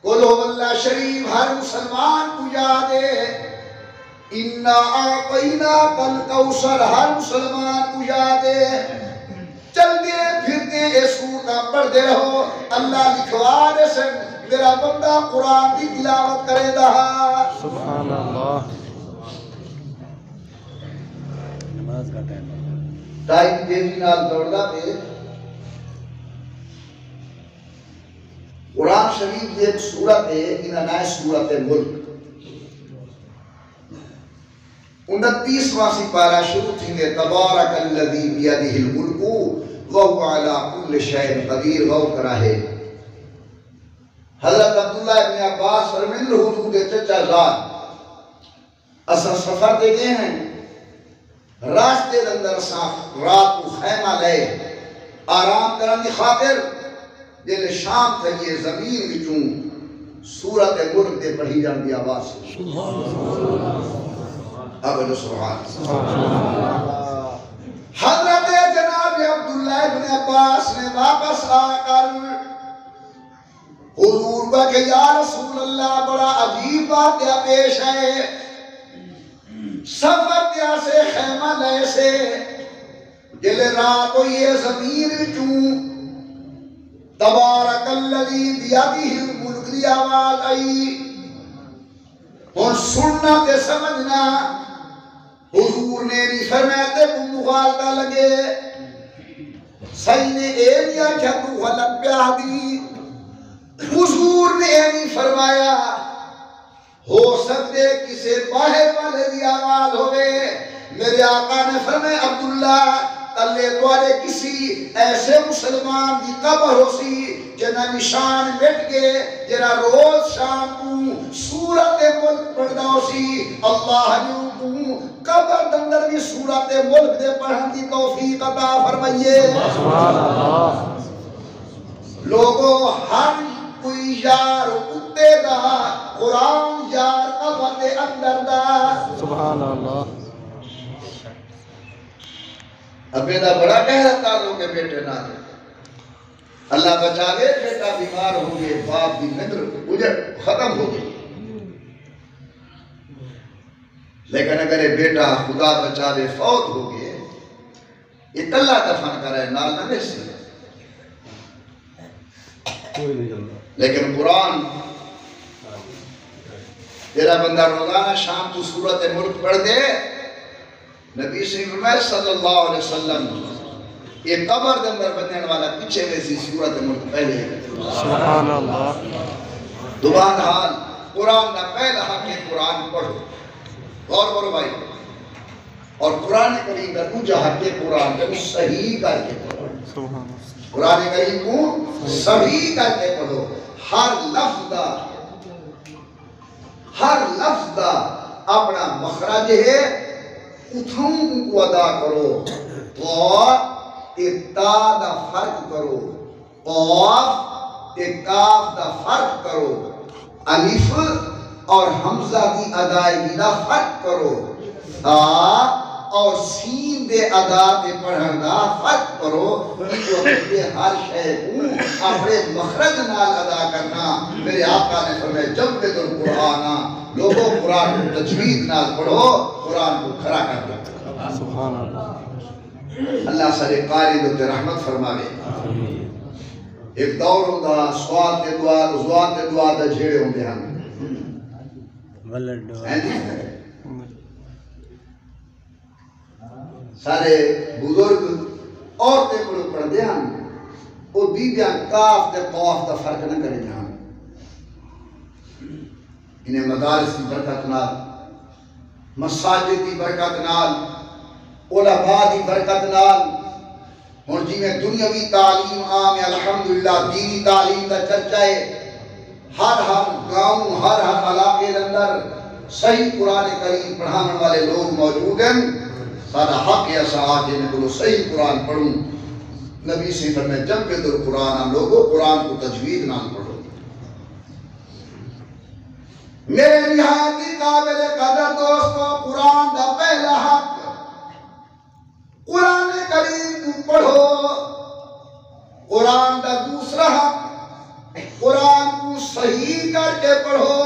قل هو اللہ شریف ہر مسلمان کو یاد ہے، انا اعطیناک الکوثر ہر مسلمان کو یاد ہے. چلتے پھرتے اس سورہ پڑھتے رہو. اللہ لکھوا دے سن میرا بندہ قرآن کی تلاوت کرے دا. سبحان اللہ. نماز کا ٹائم تیزی نال دوڑدا پہ قرآن شریف ایک سورت ہے انہاں نائے سورت ملک 29واں سپارہ شروع تھی نے تبارک الذی بیدہ الملک وهو علی کل شیء قدیر. غور کرا ہے حضرت عبداللہ ابن عباس فرمائیں حضور دے چچا زاد اساں سفر دے گئے ہیں، راستے اندر صاف رات کو خیمہ لے آرام کرنے خاطر جلے شام تھا یہ زمین وچوں سورت ملک دے پڑھی جان دی آواز ابن سبحان. حضرت جناب عبداللہ ابن عباس نے واپس آ کر حضور کا کہ یا رسول اللہ بڑا عجیب واقعہ پیش ہے. سفر دیا سے خیمہ لے سے جلے رات کو یہ زمین وچوں تبارک الذی بیدہ الملک دی آواز آئی. اور سننا تے سمجھنا حضور نے نہیں فرماتے کو مغالطہ لگے صحیح نے اے لیا کیا تو غلط پہ آدھی. حضور نے اے نہیں فرمایا ہو سکتے کسے باہر والے دی آواز ہوئے. میرے آقا نے فرمایا عبداللہ تلے دوارے کسی ایسے مسلمان دی قبر ہو سی جنہ نشان مٹ گئے جنہ روز شام کو سورت ملک پڑھدا ہو سی. اللہ نے کو قبر دندر بھی سورت ملک دے پڑھن دی توفیق عطا فرمائیے. سبحان اللہ. لوگوں ہر کوئی یار کتے دا قرآن یار قبر دے اندر دا. سبحان اللہ. ابے دا بڑا گہرا تعلق ہے بیٹے نہ دے. اللہ بچاوے بیٹا بیمار ہو گئے باپ بھی نظر اجڑ ختم ہو گئی. لیکن اگر بیٹا خدا بچاوے فوت ہو گئے یہ کلا دفن کرے نال نہ بیسی کوئی نہیں چلتا لیکن قرآن تیرا بندہ روزانہ شام کو سورت ملک پڑھ دے نبی صلی اللہ علیہ وسلم یہ قبر دے اندر بننے والا پیچھے ویسی سورت ملک پہلے سبحان اللہ دوبان حال قرآن نہ پہلا حق ہے قرآن پڑھو غور کرو بھائی اور قرآن کریم کا دوجا حق ہے قرآن کو صحیح کر کے پڑھو سبحان اللہ قرآن کریم کو صحیح کر کے پڑھو ہر لفظ دا اپنا مخرج ہے اتھوں کو ادا کرو اور تا دا فرق کرو قاف کاف دا فرق کرو الف اور حمزہ کی ادائیگی دا فرق کرو اور سین دے ادا دے پڑھن دا فرق کرو یہ ہر شے کو اپنے مخرج نال ادا کرنا میرے آقا نے فرمایا جب القرآن لوگوں قرآن کو تجوید نال پڑھو قرآن کو کھڑا کر دو سبحان اللہ اللہ سارے قاری دے رحمت فرماوے ایک دور ہوندہ سواد دے دعا دا جھیڑے ہوندے ہم سارے بزرگ عورتیں کو پڑھ دے ہم وہ بیبیاں کاف دے قاف دا فرق نہ کرے جہاں انہیں مدارس کی برکت نال مساجد کی برکت نال علماء کی برکت نال اور جی میں دنیاوی تعلیم عام ہے الحمدللہ دینی تعلیم دا چرچا ہے ہر گاؤں ہر علاقے اندر صحیح قرآن کریم پڑھانے والے لوگ موجود ہیں سارا حق ہے ایسا آجے میں بولو صحیح قرآن پڑھوں نبی سے فرمائے جب کے در قرآن ہم لوگوں قرآن کو تجوید نام پڑھو میرے نہایتی قابل قدر دوستو قرآن دا پہلا حق قرآن کریم کو پڑھو قرآن دا دوسرا حق قرآن کو صحیح کر کے پڑھو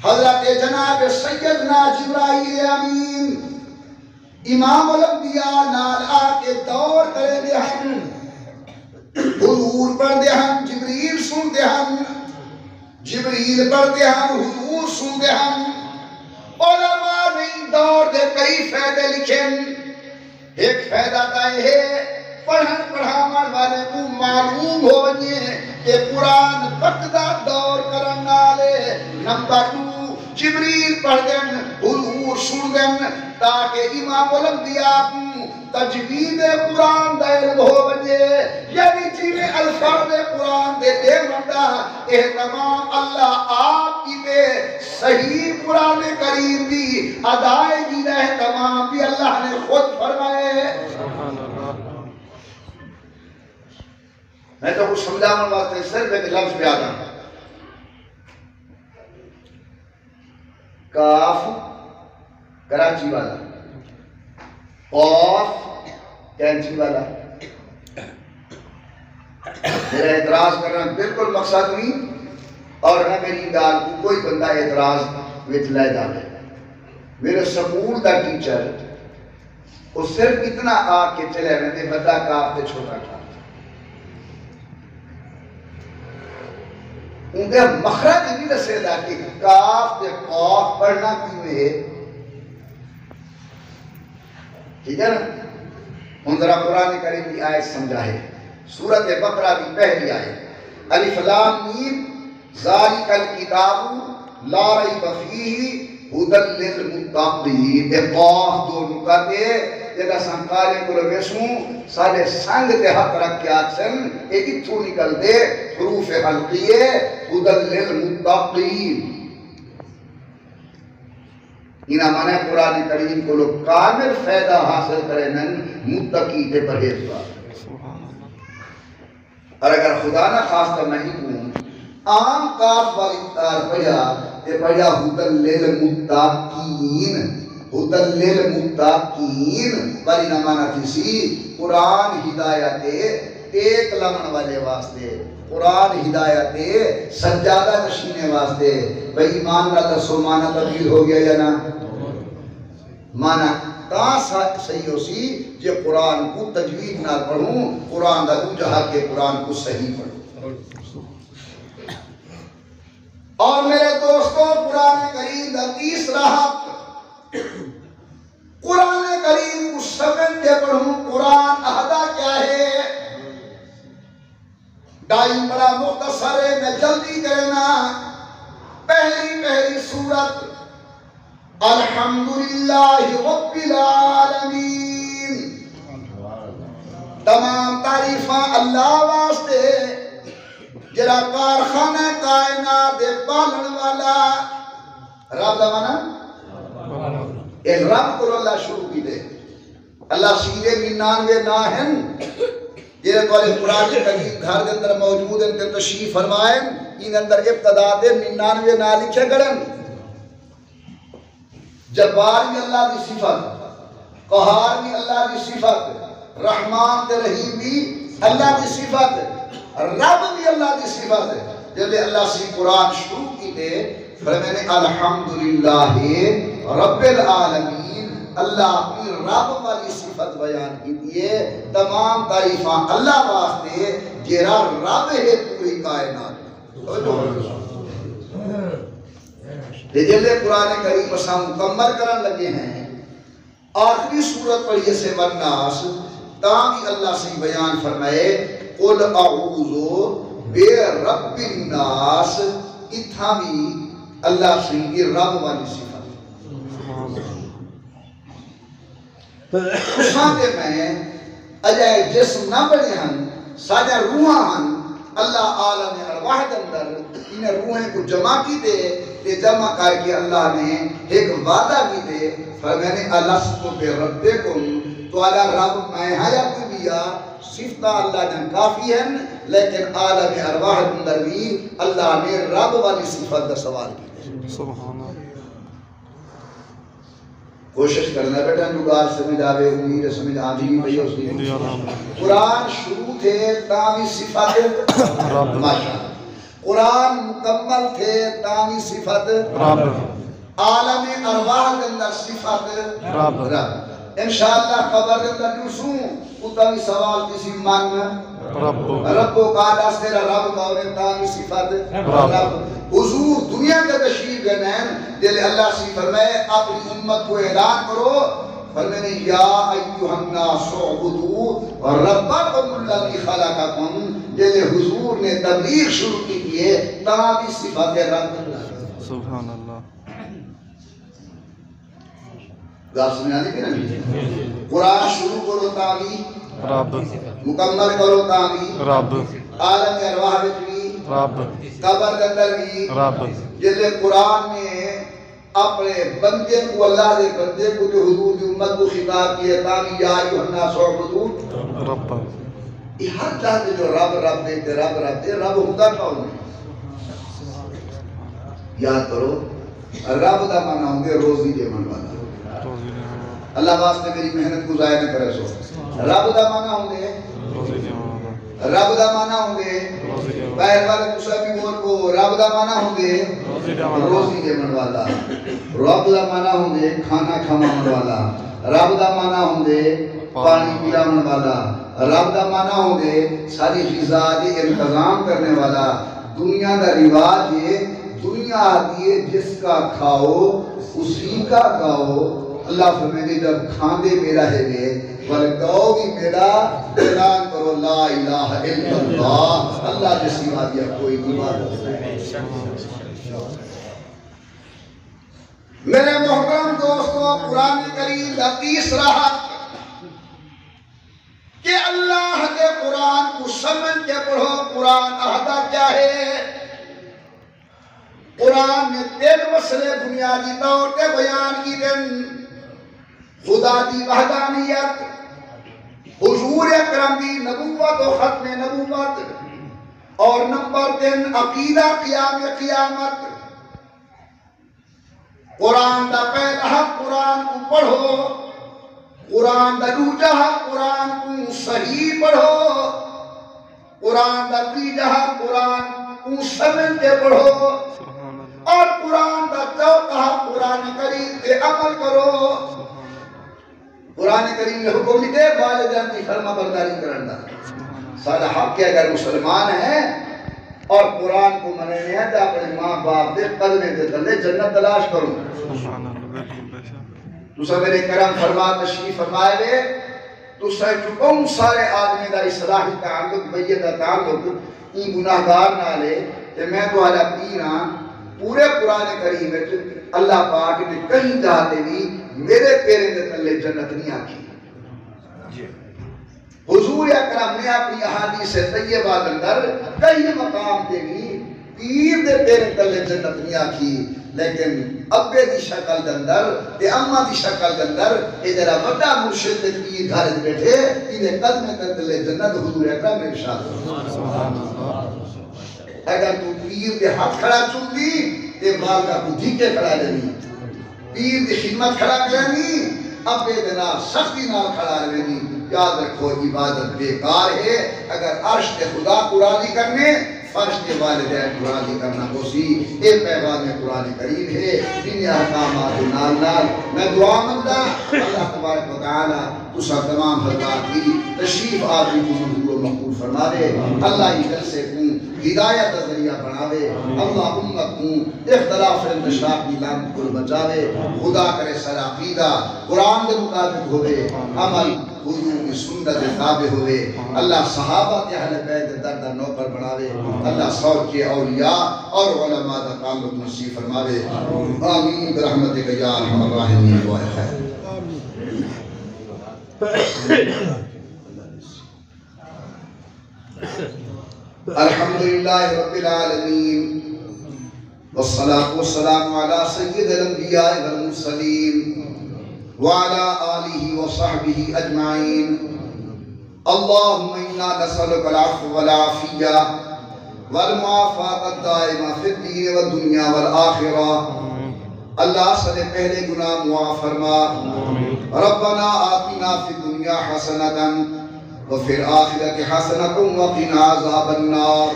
حضرت جناب سیدنا جبرائیل امین امام الانبیاء نال آکے دور کرے دے ہم حضور پڑھ دے ہم جبریل سن دے ہم جبریل پڑھ دے ہم حضور سن دے ہم علماء نہیں دور دے کئی فائدے لکھیں ایک فائدہ دائے ہے پڑھن پڑھامان والے کو معلوم ہو بنیے کہ قرآن بقدہ دور کرن نالے نمبر 2 جبریل پڑھ دیں حضور سن دیں تاکہ امام الانبیاء تجوید قرآن دے علم ہو بنیے یعنی جنہیں الفاظ قرآن دے مندہ احتمام اللہ آپ کی دے صحیح قرآن کریم دی ادائیگی دے احتمام بھی اللہ نے خود فرمائے میں تو کچھ سمجھانے واسطے صرف ایک لفظ پہ آتا ہوں کاف کراچی والا قاف کینچی والا میرا اعتراض کرنا بالکل مقصد نہیں اور نہ میری گال کو کوئی بندہ اعتراض وچ لے جانے میرے سکول دا ٹیچر وہ صرف اتنا آ کے چلے رہتے بڑا کاف تے چھوٹا کاف ان کے مخرج نہیں دسے دا کہ کاف تے قاف پڑھنا کیوں ہے ٹھیک ہے نا ان ذرا قرآن کریم کی آیت سمجھا ہے سورۃ بقرہ کی پہلی آیت الف لام میم ذالک الکتاب لا ریب فیہ ہدی للمتقین اے قاف دو نکتے جگہ سنکارے کو رمیسوں سارے سنگ تے حق رکھ کے آکسن ایک اتھو نکل دے حروف حلقیے ہدی للمتقین انہا مانے قرآن کریم کو لوگ کامل فائدہ حاصل کریں متقی تے پرہیزگار اور اگر خدا نہ خواستہ نہیں ہوں عام کاف والی تار پڑھا تے پڑھا ہدی للمتقین والی نہ مانا تھی سی قرآن ہدایت ایک لمن والے واسطے قرآن ہدایت سجادہ نشینے واسطے بھئی ایمان کا دسو مانا تبدیل ہو گیا یا نا مانا تا صحیح ہو سی جے قرآن کو تجوید نہ پڑھوں قرآن دا او جہاں کے قرآن کو صحیح پڑھوں اور میرے دوستوں قرآن کریم دا تیسرا حق قرآن کریم کو سمجھ کے پڑھوں قرآن اہدا کیا ہے ٹائم بڑا مختصر ہے میں جلدی کرنا پہلی سورت الحمدللہ رب العالمین تمام تعریفاں اللہ واسطے جڑا کارخانہ کائنات دے پالن والا رب دا مانا اے رب کو اللہ شروع کی دے اللہ سیدھے 99 نا ہیں جنہیں توالے قرآن کریم گھر کے اندر موجود ہیں کہ تشریف فرمائیں ان اندر ابتدا دے 99 نا لکھے گڑن جبار بھی اللہ کی صفت قہار بھی اللہ کی صفت رحمان تے رحیم بھی اللہ کی صفت رب بھی اللہ کی صفت ہے جب اللہ سے قرآن شروع کی دے فرمانے الحمدللہ رب العالمین اللہ اپنی رب والی صفت بیان کی دیئے تمام تعریفاں اللہ واسطے جیرا رب ہے پوری کائنات جلے قرآن کریم اساں مکمل کرن لگے ہیں آخری سورت پڑھئے سے والناس تاہی اللہ سے بیان فرمائے قل اعوذ بے رب الناس اتھا بھی اللہ سے رب والی صفت ساتھے میں اجائے جسم نہ بڑھے ہن ساجہ روحاں ہن اللہ عالم ارواح اندر انہیں روحیں کو جمع کی دے کہ جمع کر کے اللہ نے ایک وعدہ کی دے فرمانے الستو بے ربکم تو اللہ رب میں یا کوئی بیا صفتہ اللہ جن کافی ہیں لیکن عالم ارواح اندر بھی اللہ نے رب والی صفت کا سوال کی سبحان اللہ کوشش کرنا بیٹا جو گار سمجھ آوے امید سمجھ آدھی بھی بھئی اس لیے قرآن شروع تھے تاوی صفت رب قرآن مکمل تھے تاوی صفت رب عالم ارواح کے اندر صفت رب انشاءاللہ قبر کے اندر جوسوں اتاوی سوال کسی من رب رب کو قادہ سے رب باورے تاوی صفت رب حضور دنیا کے تشریف گنین دل اللہ سے فرمائے اپنی امت کو اعلان کرو فرمائے یا ایوہ الناس اعبدو ربکم الذی خلقکم دل حضور نے تبلیغ شروع کی دیئے تاوی صفت رب سبحان اللہ گاہ سمجھ آنے کی نہیں قرآن شروع کرو تاوی رب مکمل کرو تاوی رب عالم ارواح بھی رب قبر کے اندر بھی رب جلے قرآن نے اپنے بندے کو اللہ دے بندے کو جو حضور کی امت کو خطاب کیا تاوی یا ایوہ الناس اعبدو رب یہ ہر چاہتے جو رب دیتے رب ہوتا کون ہے یاد کرو رب دا معنی ہوں گے روزی دے من والا اللہ واسطے میری محنت کو ضائع نہ کرے سو رب دا معنی ہوں گے رب دا معنی ہوں گے باہر والے مصابی بول کو رب دا معنی ہوں گے روزی دے من والا رب دا معنی ہوں گے کھانا کھانا من والا رب دا معنی ہوں گے پانی پیلا من والا رب دا معنی ہوں گے ساری غذا دے انتظام کرنے والا دنیا دا رواج ہے دنیا آتی ہے جس کا کھاؤ اسی کا گاؤ اللہ فرمائے جب کھاندے میرا ہے گے ورگاؤ بھی میرا اعلان کرو لا الہ الا اللہ اللہ جیسی وادیا کوئی عبادت نہیں میرے محترم دوستوں قرآن کریم کا تیسرا حق کہ اللہ کے قرآن کو سمجھ کے پڑھو قرآن اہدا کیا ہے قرآن میں 3 مسئلے بنیادی طور پہ بیان کی دن خدا دی وحدانیت حضور اکرم دی نبوت و ختم نبوت اور نمبر 3 عقیدہ قیام قیامت قرآن دا پہلا حق قرآن کو پڑھو قرآن دا دوجا حق قرآن کو صحیح پڑھو قرآن دا تیجا حق قرآن کو سمجھ کے پڑھو اور قرآن دا چوتھا قرآن کریم پہ عمل کرو قرآن کریم نے حکم دیتے والدین کی فرما برداری کرنا سارا حق ہے اگر مسلمان ہیں اور قرآن کو مننے ہیں تو اپنے ماں باپ دے قدمے دے تلے جنت تلاش کرو سبحان اللہ بالکل بے شک تو سب میرے کرم فرما تشریف فرمائے وے تو سہ چکوں سارے آدمی دا اصلاحی تعلق بیدہ تعلق این گناہگار نہ لے کہ میں تو حالا پینا پورے قرآن کریم ہے اللہ پاک نے کہیں جاتے بھی میرے پیرے دے تلے جنت نہیں آکی حضور اکرم نے اپنی احادیث طیبہ اندر کئی مقام تے بھی پیر دے پیرے تلے جنت نہیں آکی لیکن ابے دی شکل اندر تے اماں دی شکل اندر اے جڑا بڑا مرشد تے پیر گھر وچ بیٹھے اینے قدمے تلے جنت حضور اکرم نے ارشاد سبحان اللہ اگر تو پیر دے ہاتھ کھڑا چن دی تے مال کا کو دھیکے کھڑا لینی پیر دی خدمت کھڑا کرنی ابے دے نال سختی نال کھڑا لینی یاد رکھو عبادت بیکار ہے اگر عرش تے خدا کو راضی کرنے فرش کے والدین کو راضی کرنا ہوسی اے پیغام قرآن کریم ہے ان احکامات نال نال میں دعا مانگتا اللہ تبارک و تعالی تو سب تمام حضرات کی تشریف آوری کو منظور و مقبول فرما دے اللہ ہی جلسے کو ہدایت ذریعہ بناوے اللہ امت کو اختلاف انتشار کی لعنت کو بچاوے خدا کرے سر عقیدہ قرآن کے مطابق ہوئے عمل حضور کی سنت تابع ہوئے اللہ صحابہ کے اہل بیت در در نوکر بناوے اللہ سوچ کے اولیاء اور علماء دا تعلق نصیب فرماوے آمین برحمتک یا ارحم الراحمین دعا خیر الحمدللہ رب العالمین والصلاة والسلام علی سید الانبیاء والمرسلین وعلى آلہ وصحبہ اجمعین اللہم انا نسألک العفو والعافیہ والمعافات الدائمہ فی الدین والدنیا والآخرہ اللہ سے پہلے گناہ معاف فرما ربنا آتنا فی الدنیا حسنتا وفی الآخرت حسنتا وقنا عذاب النار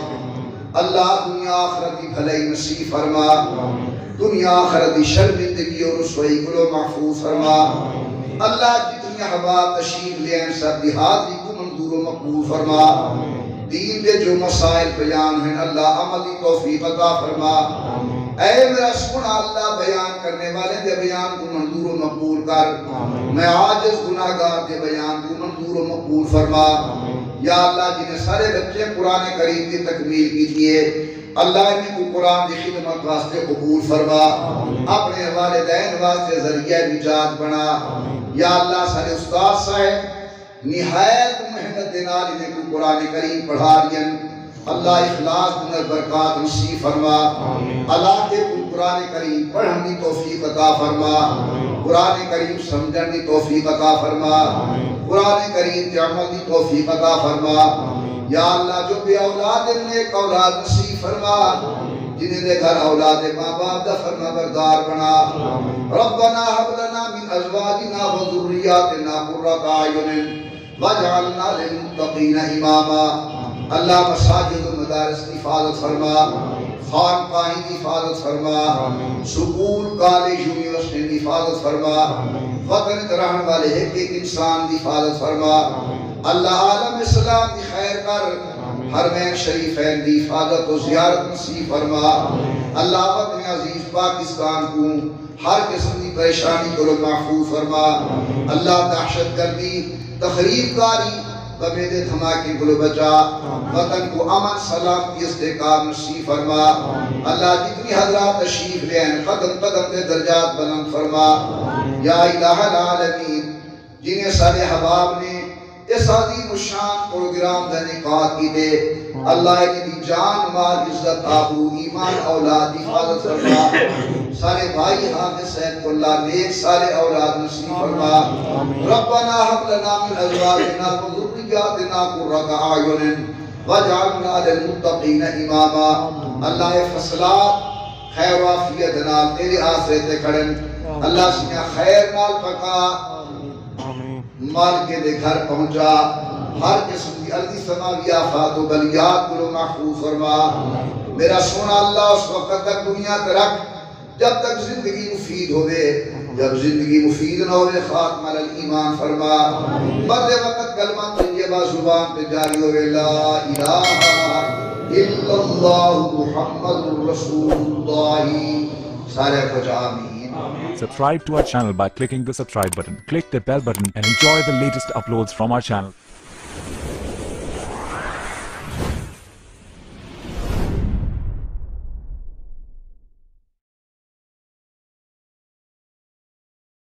اللہ دنیا آخرتی بھلائی نصیب فرما دنیا آخرتی شرمندگی اور رسوائی کو محفوظ فرما اللہ جتنی احباب تشریف لے ہیں سب دی حاضری کو منظور و مقبول فرما دین دے جو مسائل بیان ہیں اللہ عملی توفیق عطا فرما اے میرا سنا اللہ بیان کرنے والے دے بیان کو منظور و مقبول کر میں عاجز گناہگار دے بیان کو منظور و مقبول فرما یا اللہ جنہیں سارے بچے قرآن کریم کی تکمیل کی تھیے اللہ انہیں کو قرآن کی خدمت واسطے قبول فرما اپنے والدین واسطے ذریعہ نجات بنا یا اللہ سارے استاد صاحب نہایت محنت دینار انہیں کو قرآن کریم پڑھا رین اللہ اخلاص دنر برکات نصیب فرما اللہ کے قرآن کریم پڑھن دی توفیق عطا فرما قرآن کریم سمجھن دی توفیق عطا فرما قرآن کریم کے عمل دی توفیق عطا فرما یا اللہ جو بے اولاد نیک اولاد نصیب فرما جنہیں دے گھر اولاد ماں باپ دا فرما بردار بنا ربنا حب لنا من ازواجنا و ذریاتنا قرۃ اعین واجعلنا للمتقین اماما اللہ مساجد و مدارس کی حفاظت فرما خانقاہیں کی حفاظت فرما سکول کالج یونیورسٹی کی حفاظت فرما وطن رہن والے ایک انسان کی حفاظت فرما اللہ عالم اسلام کی خیر کر حرمین شریفین کی حفاظت و زیارت نصیب فرما اللہ وطن عزیز پاکستان کو ہر قسم کی پریشانی کو محفوظ فرما اللہ دہشت گردی تخریب کاری غمید دھماکے کو بچا وطن کو امن سلام کی استحکام نصیب فرما اللہ جتنی حضرات تشریف لے ہیں قدم قدم دے درجات بلند فرما یا الہ العالمین جنہیں سارے حباب نے اس عظیم الشان پروگرام دا نکات کی دے اللہ کی جان مال عزت آبرو ایمان اولاد حفاظت فرما سارے بھائی حافظ صاحب کو اللہ نیک سارے اولاد نصیب فرما ربنا حب لنا من ازواجنا و ذریاتنا قرۃ اعین واجعلنا للمتقین اماما اللہ فصلات خیر و عافیت نال تیرے آسرے تے کھڑن اللہ سنیا خیر نال پکا مال کے دے گھر پہنچا ہر قسم کی ارضی سماوی آفات و بلیات کو محفوظ فرما میرا سونا اللہ اس وقت تک دنیا تک رکھ جب تک زندگی مفید ہوئے جب زندگی مفید نہ ہوئے خاتمہ الایمان فرما مرد وقت کلمہ طیبہ زبان پہ جاری ہوئے لا الہ الا اللہ محمد رسول اللہ سارے کچھ آمین. Subscribe to our channel by clicking the subscribe button. Click the bell button and enjoy the latest uploads from our channel.